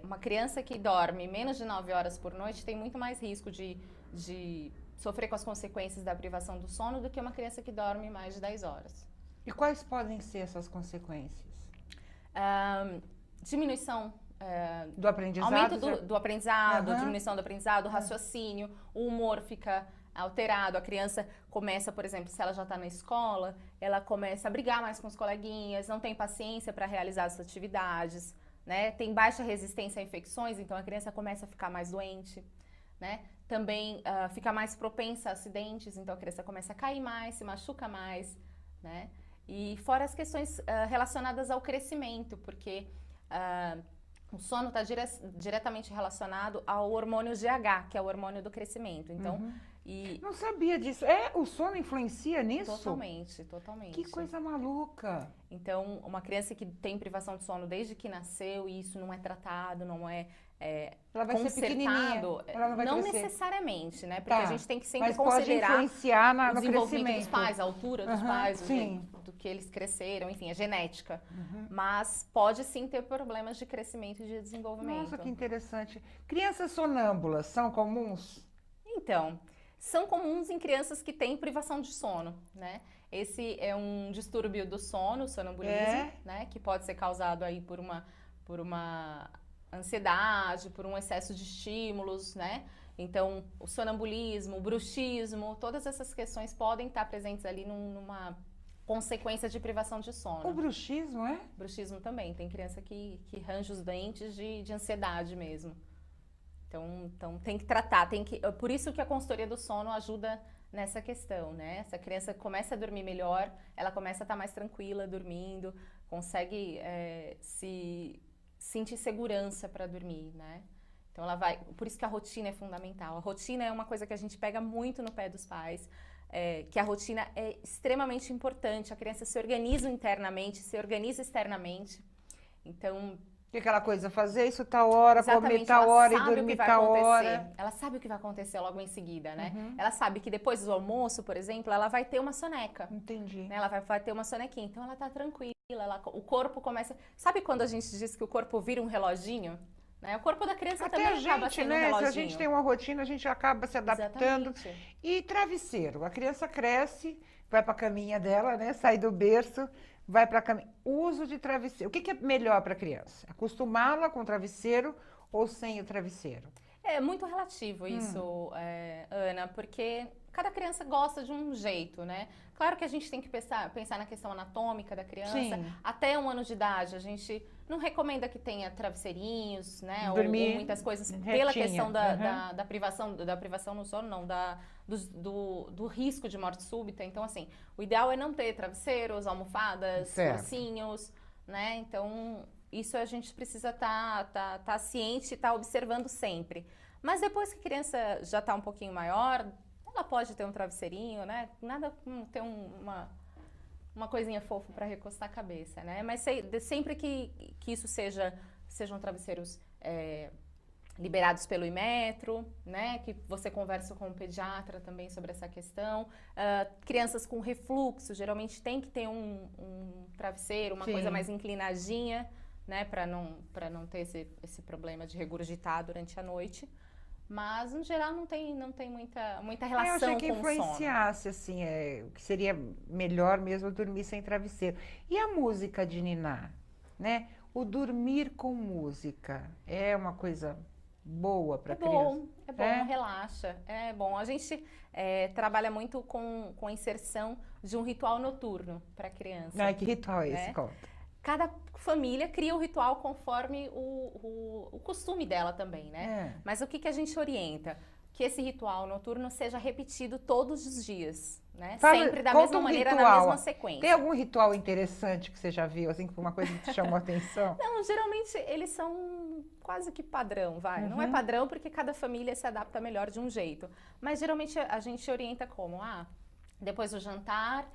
uma criança que dorme menos de 9 horas por noite tem muito mais risco de sofrer com as consequências da privação do sono do que uma criança que dorme mais de 10 horas. E quais podem ser essas consequências? Diminuição do aprendizado, aumento do aprendizado, diminuição do aprendizado, raciocínio, o humor fica alterado, a criança começa, por exemplo, se ela já está na escola, ela começa a brigar mais com os coleguinhas, não tem paciência para realizar as atividades, né? Tem baixa resistência a infecções, então a criança começa a ficar mais doente, né? também fica mais propensa a acidentes, então a criança começa a cair mais, se machuca mais, né? E fora as questões relacionadas ao crescimento, porque o sono está diretamente relacionado ao hormônio GH, que é o hormônio do crescimento. Então, Não sabia disso. O sono influencia nisso? Totalmente, totalmente. Que coisa maluca. Então, uma criança que tem privação de sono desde que nasceu e isso não é tratado, não é ela vai ser pequenininha. Ela não vai crescer. Necessariamente, né? Porque a gente tem que sempre mas considerar pode influenciar o no desenvolvimento crescimento dos pais, a altura dos pais, sim. do que eles cresceram, enfim, a genética. Mas pode sim ter problemas de crescimento e de desenvolvimento. Nossa, que interessante. Crianças sonâmbulas são comuns? Então, são comuns em crianças que têm privação de sono, né? Esse é um distúrbio do sono, o sonambulismo, né? Que pode ser causado aí por uma ansiedade, por um excesso de estímulos, né? Então, o sonambulismo, o bruxismo, todas essas questões podem estar presentes ali numa consequência de privação de sono. O bruxismo, é? Bruxismo também. Tem criança que range os dentes de ansiedade mesmo. Então tem que tratar, por isso que a consultoria do sono ajuda nessa questão, né? Se a criança começa a dormir melhor, ela começa a estar mais tranquila dormindo, consegue sentir segurança para dormir, né? Então por isso que a rotina é fundamental. A rotina é uma coisa que a gente pega muito no pé dos pais, que a rotina é extremamente importante. A criança se organiza internamente, se organiza externamente. Então, que aquela coisa, fazer isso tal hora, exatamente, comer tal hora e dormir tal hora. Ela sabe o que vai acontecer logo em seguida, né? Ela sabe que depois do almoço, por exemplo, ela vai ter uma soneca. Entendi. Né? Ela vai ter uma sonequinha, então ela tá tranquila, o corpo começa... Sabe quando a gente diz que o corpo vira um reloginho? Né? O corpo da criança até também acaba sendo um reloginho. Se a gente tem uma rotina, a gente acaba se adaptando. Exatamente. E travesseiro, a criança cresce, vai para a caminha dela, né? Sai do berço, vai para a caminha. Uso de travesseiro. O que é melhor para a criança? Acostumá-la com o travesseiro ou sem o travesseiro? É muito relativo isso, Ana, porque cada criança gosta de um jeito, né? Claro que a gente tem que pensar na questão anatômica da criança. Sim. Até 1 ano de idade, a gente não recomenda que tenha travesseirinhos, né? Dormir ou muitas coisas retinha. pela questão da privação no sono, não, do risco de morte súbita. Então, assim, o ideal é não ter travesseiros, almofadas, ursinhos, né? Então, isso a gente precisa tá ciente e tá observando sempre. Mas depois que a criança já está um pouquinho maior, ela pode ter um travesseirinho, né? Nada como ter uma coisinha fofa para recostar a cabeça, né? Mas sempre que isso sejam travesseiros liberados pelo Inmetro, né? Que você conversa com o pediatra também sobre essa questão. Crianças com refluxo, geralmente tem que ter um travesseiro, uma coisa mais inclinadinha, né? Para não ter esse problema de regurgitar durante a noite. Mas, no geral, não tem muita relação com o sono. Eu achei que influenciasse, assim, que seria melhor mesmo dormir sem travesseiro. E a música de niná, né? O dormir com música é uma coisa boa para a criança? É bom, relaxa, é bom. A gente trabalha muito com a inserção de um ritual noturno para a criança. Que ritual é esse? Conta. Cada família cria o ritual conforme o costume dela também, né? Mas o que a gente orienta? Que esse ritual noturno seja repetido todos os dias, né? Sempre da mesma maneira, na mesma sequência. Tem algum ritual interessante que você já viu, assim, uma coisa que te chamou a atenção? Não, geralmente eles são quase que padrão, vai. Não é padrão porque cada família se adapta melhor de um jeito. Mas geralmente a gente orienta como? Depois do jantar...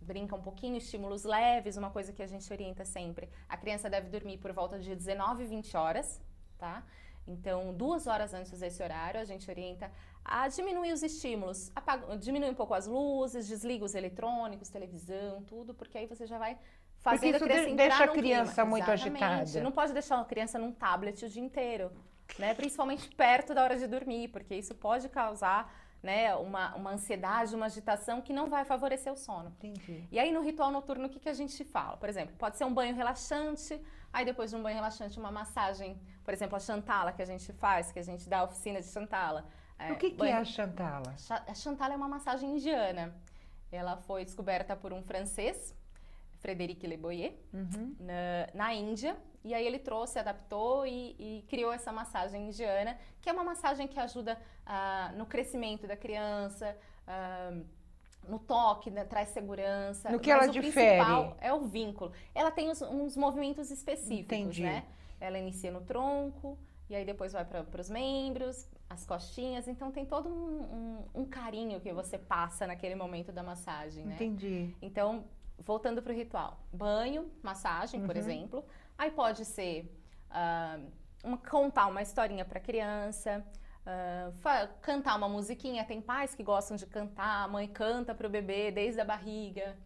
brinca um pouquinho, estímulos leves, uma coisa que a gente orienta sempre. A criança deve dormir por volta de 19, 20 horas, tá? Então, 2 horas antes desse horário, a gente orienta a diminuir os estímulos. Diminui um pouco as luzes, desliga os eletrônicos, televisão, tudo, porque aí você já vai fazendo a criança entrar deixa a num criança clima. muito Exatamente. agitada. Não pode deixar uma criança num tablet o dia inteiro, né? Principalmente perto da hora de dormir, porque isso pode causar... né, uma ansiedade, uma agitação que não vai favorecer o sono. Entendi. E aí no ritual noturno o que a gente fala? Por exemplo, pode ser um banho relaxante, aí depois de um banho relaxante uma massagem, por exemplo, a Chantala que a gente faz, que a gente dá a oficina de Chantala. O que é a Chantala? A Chantala é uma massagem indiana. Ela foi descoberta por um francês, Frédéric Leboyer, na Índia. E aí ele trouxe, adaptou e criou essa massagem indiana, que é uma massagem que ajuda no crescimento da criança, no toque, né, traz segurança. No que ela difere? O principal é o vínculo. Ela tem uns movimentos específicos, Entendi. né? Ela inicia no tronco, e aí depois vai para os membros, as costinhas. Então tem todo um carinho que você passa naquele momento da massagem, né? Entendi. Então, voltando para o ritual. Banho, massagem, por exemplo. Aí pode ser contar uma historinha para a criança, cantar uma musiquinha. Tem pais que gostam de cantar, a mãe canta para o bebê desde a barriga,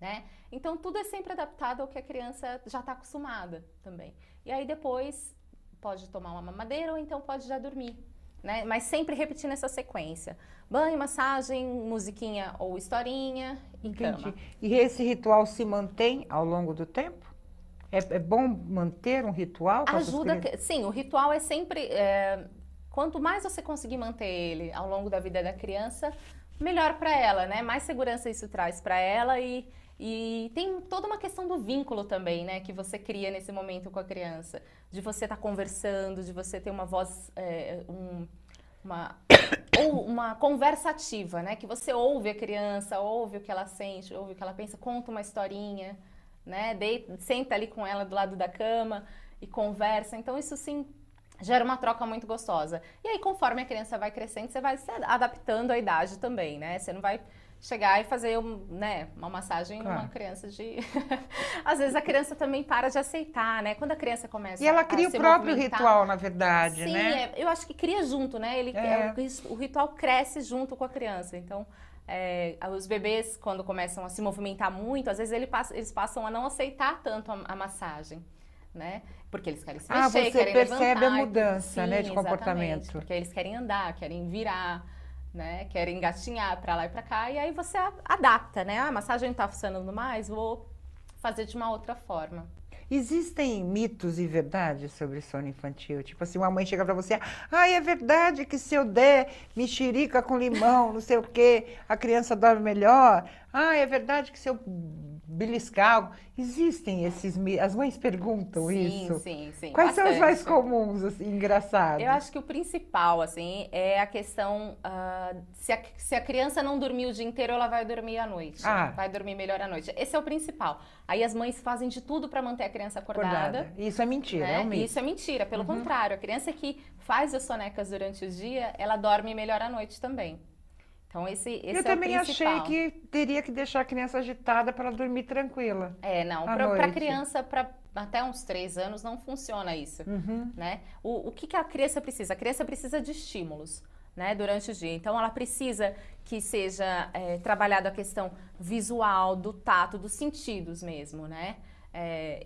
né? Então, tudo é sempre adaptado ao que a criança já está acostumada também. E aí depois pode tomar uma mamadeira ou então pode já dormir, né? Mas sempre repetindo essa sequência. Banho, massagem, musiquinha ou historinha e cama. E esse ritual se mantém ao longo do tempo? É bom manter um ritual? Ajuda, sim, o ritual é sempre... quanto mais você conseguir manter ele ao longo da vida da criança, melhor para ela, né? Mais segurança isso traz para ela e tem toda uma questão do vínculo também, né? Que você cria nesse momento com a criança. De você estar conversando, de você ter uma voz... uma conversa ativa, né? Que você ouve a criança, ouve o que ela sente, ouve o que ela pensa, conta uma historinha, né? Senta ali com ela do lado da cama e conversa. Então isso sim gera uma troca muito gostosa. E aí conforme a criança vai crescendo, você vai se adaptando à idade também, né? Você não vai chegar e fazer uma massagem numa criança de... Às vezes a criança também para de aceitar, né? Quando a criança começa a E ela cria o próprio ritual, na verdade, sim, né? Sim, eu acho que cria junto, né? O ritual cresce junto com a criança. Então, os bebês, quando começam a se movimentar muito, às vezes eles passam a não aceitar tanto a massagem, né? Porque eles querem se mexer, querem levantar. Você percebe a mudança, sim, né, de comportamento. Porque eles querem andar, querem virar, né? Querem engatinhar para lá e para cá, e aí você adapta, né? A massagem não tá funcionando mais, vou fazer de uma outra forma. Existem mitos e verdades sobre sono infantil? Tipo assim, uma mãe chega pra você, é verdade que se eu der mexerica com limão, não sei o quê, a criança dorme melhor? É verdade que se eu beliscar... Existem esses mitos? As mães perguntam isso? Sim. Quais são os mais comuns, assim, engraçados? Eu acho que o principal, assim, é a questão... se a criança não dormir o dia inteiro, ela vai dormir à noite. Vai dormir melhor à noite. Esse é o principal. Aí as mães fazem de tudo para manter a criança acordada. Isso é mentira, é um mito. Isso é mentira. Pelo contrário, a criança que faz as sonecas durante o dia, ela dorme melhor à noite também. Então, esse é o principal. Eu também achei que teria que deixar a criança agitada para ela dormir tranquila. Não. Para criança, até uns 3 anos, não funciona isso, né? O que a criança precisa? A criança precisa de estímulos, né, durante o dia. Então, ela precisa que seja trabalhada a questão visual, do tato, dos sentidos mesmo, né?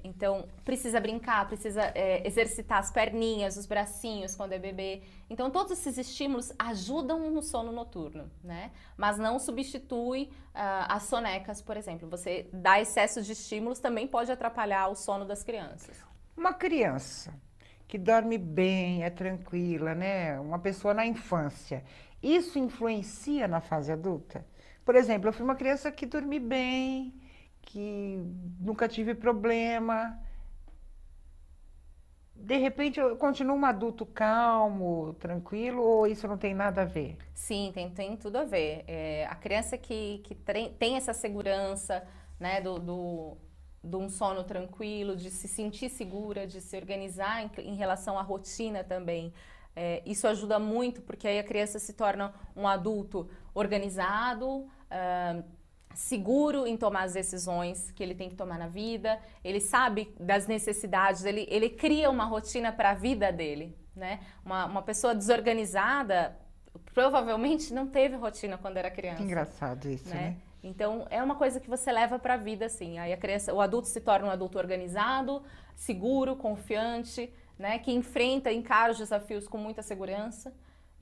Então, precisa brincar, precisa exercitar as perninhas, os bracinhos quando é bebê. Então, todos esses estímulos ajudam no sono noturno, né? Mas não substitui as sonecas, por exemplo. Você dá excesso de estímulos também pode atrapalhar o sono das crianças. Uma criança que dorme bem, é tranquila, né? Uma pessoa na infância, isso influencia na fase adulta? Por exemplo, eu fui uma criança que dormi bem, que nunca tive problema. De repente, eu continuo um adulto calmo, tranquilo, ou isso não tem nada a ver? Sim, tem tudo a ver. A criança que tem essa segurança, né, de um sono tranquilo, de se sentir segura, de se organizar em relação à rotina também. Isso ajuda muito, porque aí a criança se torna um adulto organizado, seguro em tomar as decisões que ele tem que tomar na vida, ele sabe das necessidades, ele cria uma rotina para a vida dele, né? Uma pessoa desorganizada provavelmente não teve rotina quando era criança. Que engraçado isso, né? Então, é uma coisa que você leva para a vida, assim. Aí o adulto se torna um adulto organizado, seguro, confiante, né? Que encara os desafios com muita segurança.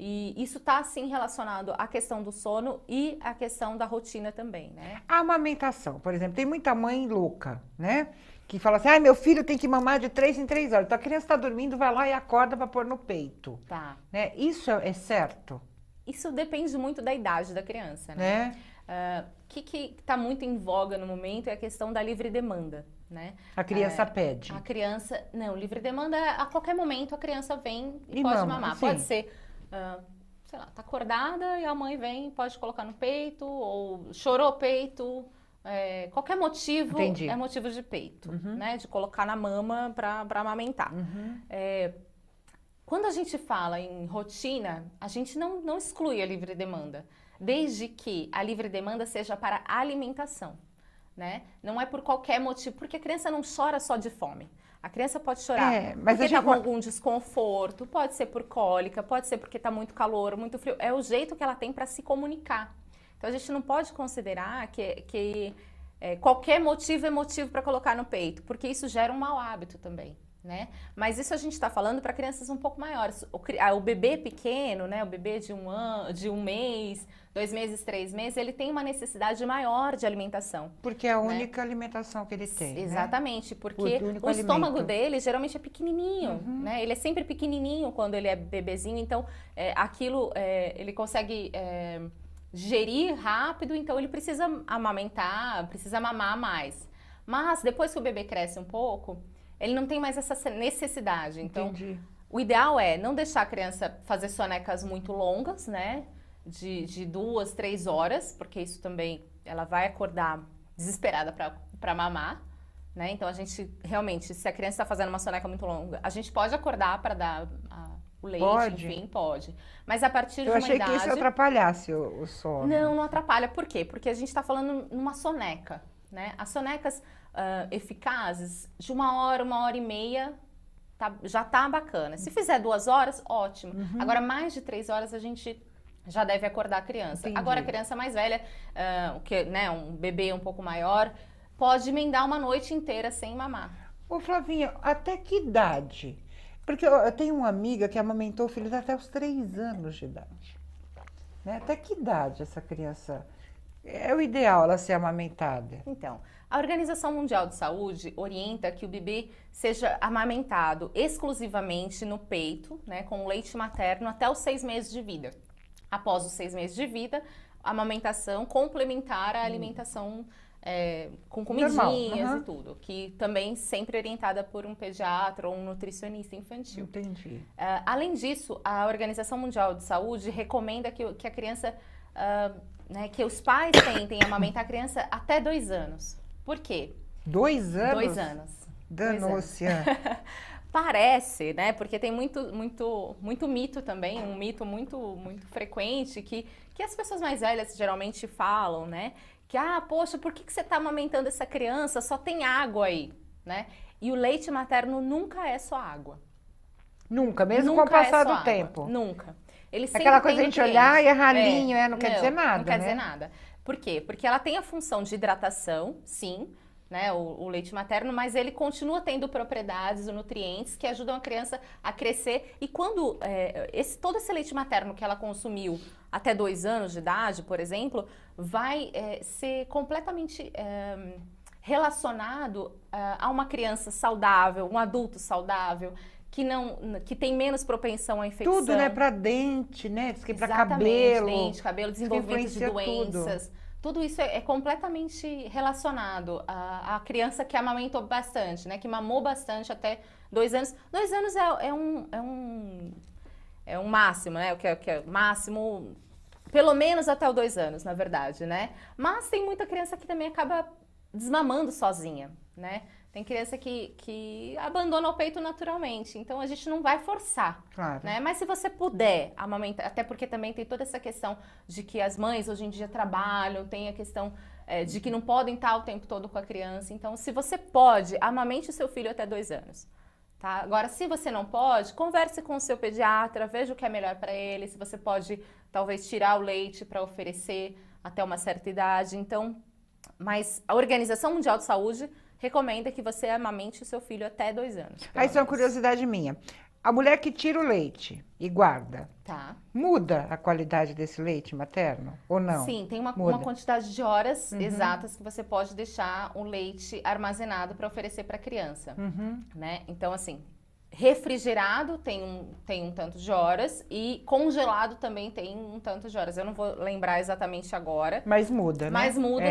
E isso está, sim, relacionado à questão do sono e à questão da rotina também, né? A amamentação, por exemplo, tem muita mãe louca, né? Que fala assim, meu filho tem que mamar de 3 em 3 horas. Então, a criança está dormindo, vai lá e acorda para pôr no peito. Tá. Né? Isso é certo? Isso depende muito da idade da criança, né? que está muito em voga no momento é a questão da livre demanda, né? A criança pede. A criança, não, livre demanda, a qualquer momento a criança vem e pode mama, mamar. sim. Pode ser, sei lá, tá acordada e a mãe vem, pode colocar no peito, ou chorou peito, qualquer motivo. Entendi. É motivo de peito, né? De colocar na mama para amamentar. Quando a gente fala em rotina, a gente não exclui a livre demanda, desde que a livre demanda seja para alimentação, né? Não é por qualquer motivo, porque a criança não chora só de fome. A criança pode chorar mas porque está com algum desconforto, pode ser por cólica, pode ser porque está muito calor, muito frio. É o jeito que ela tem para se comunicar. Então a gente não pode considerar que qualquer motivo é motivo para colocar no peito, porque isso gera um mau hábito também. Né? Mas isso a gente está falando para crianças um pouco maiores. O bebê pequeno, né? O bebê de um mês, 2 meses, 3 meses, ele tem uma necessidade maior de alimentação. Porque é a única alimentação que ele tem. Exatamente, né? porque o estômago dele geralmente é pequenininho, né? Ele é sempre pequenininho quando ele é bebezinho, então aquilo ele consegue digerir rápido, então ele precisa amamentar, precisa mamar mais. Mas depois que o bebê cresce um pouco, ele não tem mais essa necessidade. Então, Entendi. O ideal é não deixar a criança fazer sonecas muito longas, né? De 2, 3 horas, porque isso também, ela vai acordar desesperada para mamar, né? Então, a gente, realmente, se a criança está fazendo uma soneca muito longa, a gente pode acordar para dar o leite, enfim, pode. Mas a partir de uma idade... Eu achei que isso atrapalhasse o sono. Não atrapalha. Por quê? Porque a gente está falando numa soneca, né? As sonecas eficazes, de 1 e meia, já tá bacana. Se fizer 2 horas, ótimo. Agora, mais de 3 horas, a gente já deve acordar a criança. Entendi. Agora, a criança mais velha, né, um bebê um pouco maior, pode emendar uma noite inteira sem mamar. Ô, Flavinha, até que idade? Porque eu tenho uma amiga que amamentou o filho até os 3 anos de idade. Né? Até que idade essa criança... É o ideal ela ser amamentada? Então, a Organização Mundial de Saúde orienta que o bebê seja amamentado exclusivamente no peito, né, com leite materno até os 6 meses de vida. Após os 6 meses de vida, a amamentação complementar a alimentação com comidinhas e tudo, que também sempre orientada por um pediatra ou um nutricionista infantil. Entendi. Além disso, a Organização Mundial de Saúde recomenda que a criança... que os pais tentem amamentar a criança até 2 anos. Por quê? 2 anos? 2 anos. Danou-se. Parece, né? Porque tem muito mito também, um mito muito frequente que as pessoas mais velhas geralmente falam, né? Que, poxa, por que você está amamentando essa criança? Só tem água aí, né? E o leite materno nunca é só água. Nunca, mesmo com o passar do tempo? Nunca. Aquela coisa de a gente olhar e é ralinho, não quer dizer nada, Não quer dizer nada. Por quê? Porque ela tem a função de hidratação, sim, né, o leite materno, mas ele continua tendo propriedades e nutrientes que ajudam a criança a crescer. E quando todo esse leite materno que ela consumiu até 2 anos de idade, por exemplo, vai ser completamente relacionado a uma criança saudável, um adulto saudável, que tem menos propensão à infecção. Tudo, né? Para dente, né? Diz que para cabelo. Dente, cabelo, desenvolvimento de doenças. Tudo isso é completamente relacionado à criança que amamentou bastante, né? Que mamou bastante até 2 anos. 2 anos é um máximo, né? O que é máximo, pelo menos até os 2 anos, na verdade, né? Mas tem muita criança que também acaba desmamando sozinha, né? Tem criança que abandona o peito naturalmente, então a gente não vai forçar, claro, né? Mas se você puder amamentar, até porque também tem toda essa questão de que as mães hoje em dia trabalham, tem a questão de que não podem estar o tempo todo com a criança, então se você pode, amamente o seu filho até 2 anos, tá? Agora, se você não pode, converse com o seu pediatra, veja o que é melhor para ele, se você pode talvez tirar o leite para oferecer até uma certa idade, então, mas a Organização Mundial de Saúde recomenda que você amamente o seu filho até 2 anos. Isso é uma curiosidade minha. A mulher que tira o leite e guarda, muda a qualidade desse leite materno ou não? Sim, tem uma quantidade de horas exatas que você pode deixar o leite armazenado para oferecer para a criança, né? Então, assim, refrigerado tem um tanto de horas e congelado também tem um tanto de horas. Eu não vou lembrar exatamente agora. Mas muda, né? Mas muda.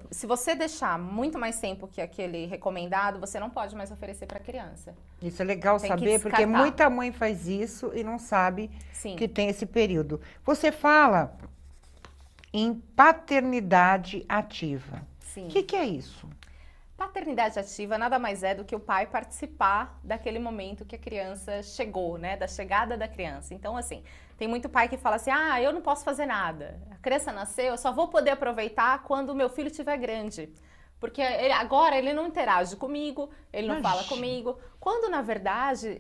Se você deixar muito mais tempo que aquele recomendado, você não pode mais oferecer para criança. Isso é legal Tem que saber, porque descartar. muita mãe faz isso e não sabe Sim. que tem esse período. Você fala em paternidade ativa. Sim. O que é isso? Paternidade ativa nada mais é do que o pai participar daquele momento que a criança chegou, né? Da chegada da criança. Então, assim, tem muito pai que fala assim, eu não posso fazer nada. A criança nasceu, eu só vou poder aproveitar quando o meu filho estiver grande. Porque agora ele não interage comigo, ele não fala comigo. Quando, na verdade,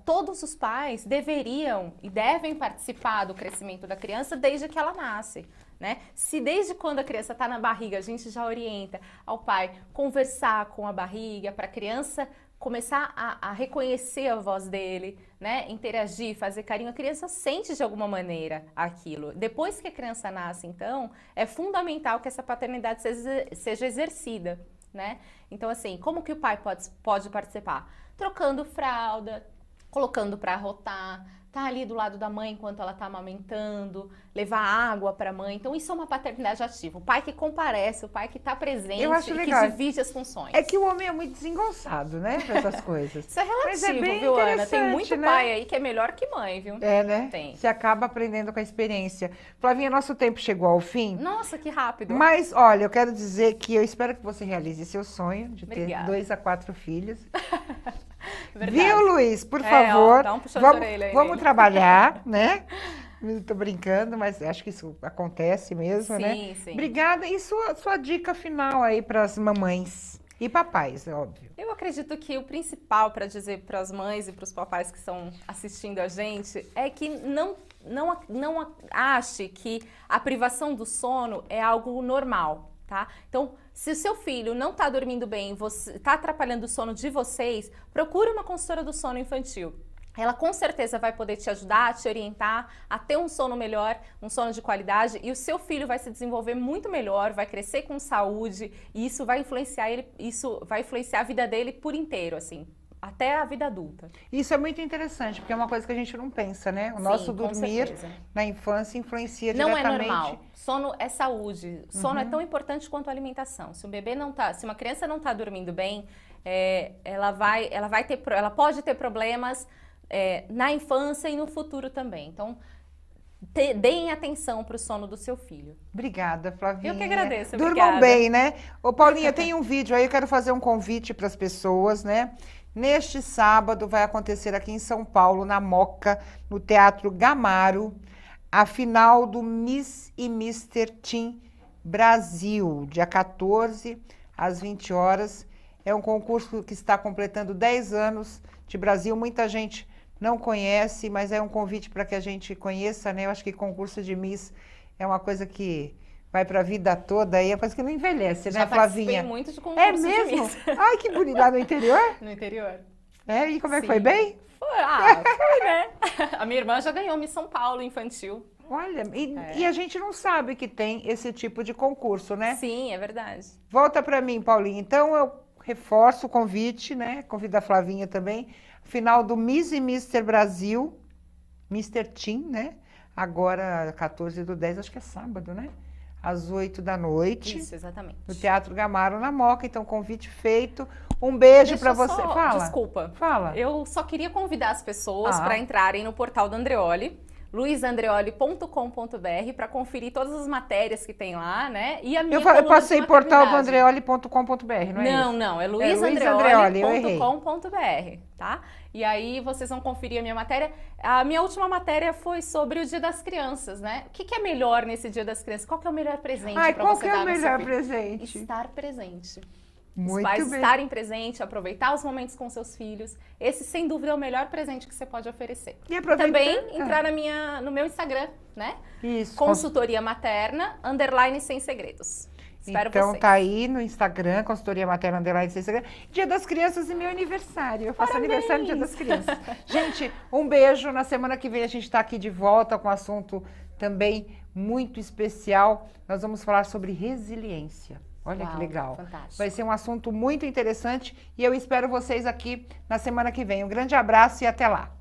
todos os pais deveriam e devem participar do crescimento da criança desde que ela nasce. Né? Se desde quando a criança está na barriga, a gente já orienta ao pai conversar com a barriga para a criança começar a reconhecer a voz dele, né? Interagir, fazer carinho, a criança sente de alguma maneira aquilo. Depois que a criança nasce, então, é fundamental que essa paternidade seja exercida, né? Então, assim, como que o pai pode participar? Trocando fralda, colocando para arrotar, tá ali do lado da mãe enquanto ela tá amamentando, levar água para a mãe. Então, isso é uma paternidade ativa. O pai que comparece, o pai que tá presente e que divide as funções. É que o homem é muito desengonçado, né, para essas coisas. Isso é relativo, mas é bem viu, Ana? Tem muito né? pai aí que é melhor que mãe, viu? É, né? Tem. Você acaba aprendendo com a experiência. Flavinha, nosso tempo chegou ao fim. Nossa, que rápido. Mas, olha, eu quero dizer que eu espero que você realize seu sonho de ter 2 a 4 filhos. Verdade. Viu, Luiz? Por favor, dá um puxão de orelha aí vamos nele. trabalhar, né? Estou brincando, mas acho que isso acontece mesmo, né? Sim, sim. Obrigada. E sua dica final aí para as mamães e papais, é óbvio. Eu acredito que o principal para dizer para as mães e para os papais que estão assistindo a gente é que não ache que a privação do sono é algo normal, tá? Então, se o seu filho não está dormindo bem, está atrapalhando o sono de vocês, procure uma consultora do sono infantil. Ela com certeza vai poder te ajudar, te orientar a ter um sono melhor, um sono de qualidade, e o seu filho vai se desenvolver muito melhor, vai crescer com saúde, e isso vai influenciar a vida dele por inteiro, assim, até a vida adulta. Isso é muito interessante, porque é uma coisa que a gente não pensa, né? O nosso dormir na infância influencia diretamente. Não é normal. Sono é saúde. Sono é tão importante quanto a alimentação. Se uma criança não está dormindo bem, ela pode ter problemas na infância e no futuro também. Então, deem atenção para o sono do seu filho. Obrigada, Flavinha. Eu que agradeço, Durmam bem, né? Ô, Paulinha, tem um vídeo aí, eu quero fazer um convite para as pessoas, né? Neste sábado vai acontecer aqui em São Paulo, na Moca, no Teatro Gamaro, a final do Miss e Mr. Teen Brasil, dia 14 às 20 horas. É um concurso que está completando 10 anos de Brasil. Muita gente não conhece, mas é um convite para que a gente conheça, né? Eu acho que concurso de Miss é uma coisa que vai para a vida toda, aí é coisa que não envelhece, né, Flavinha? Já participei muito de concurso de mesmo? Miss. Ai, que bonito. Lá no interior? No interior. E como é que foi? Bem? Foi, né? A minha irmã já ganhou Miss São Paulo infantil. Olha, e a gente não sabe que tem esse tipo de concurso, né? Sim, é verdade. Volta para mim, Paulinha. Então, eu reforço o convite, né? Convido a Flavinha também. Final do Miss e Mr. Brasil, Mr. Teen, né? Agora, 14/10, acho que é sábado, né? Às 8 da noite. Isso, exatamente. No Teatro Gamaro, na Moca. Então, convite feito. Um beijo para você. Fala. Desculpa. Fala. Eu só queria convidar as pessoas para entrarem no portal do Andreoli, luizandreoli.com.br, para conferir todas as matérias que tem lá, né? E a minha eu passei portal do andreoli.com.br, não é isso? Não, é luizandreoli.com.br, tá? E aí vocês vão conferir a minha matéria. A minha última matéria foi sobre o Dia das Crianças, né? O que é melhor nesse Dia das Crianças? Qual que é o melhor presente para você dar? Qual que é o melhor presente? Estar presente. Muito Os pais bem. estarem presentes, aproveitar os momentos com seus filhos. Esse, sem dúvida, é o melhor presente que você pode oferecer. E aproveita... Também entrar no meu Instagram, né? Isso. Consultoria Materna, _sem segredos. Espero então vocês. Tá aí no Instagram, Consultoria Materna sem segredos. Dia das Crianças e meu aniversário. Eu faço aniversário no Dia das Crianças. Gente, um beijo. Na semana que vem a gente está aqui de volta com um assunto também muito especial. Nós vamos falar sobre resiliência. Olha que legal. Fantástico. Vai ser um assunto muito interessante e eu espero vocês aqui na semana que vem. Um grande abraço e até lá.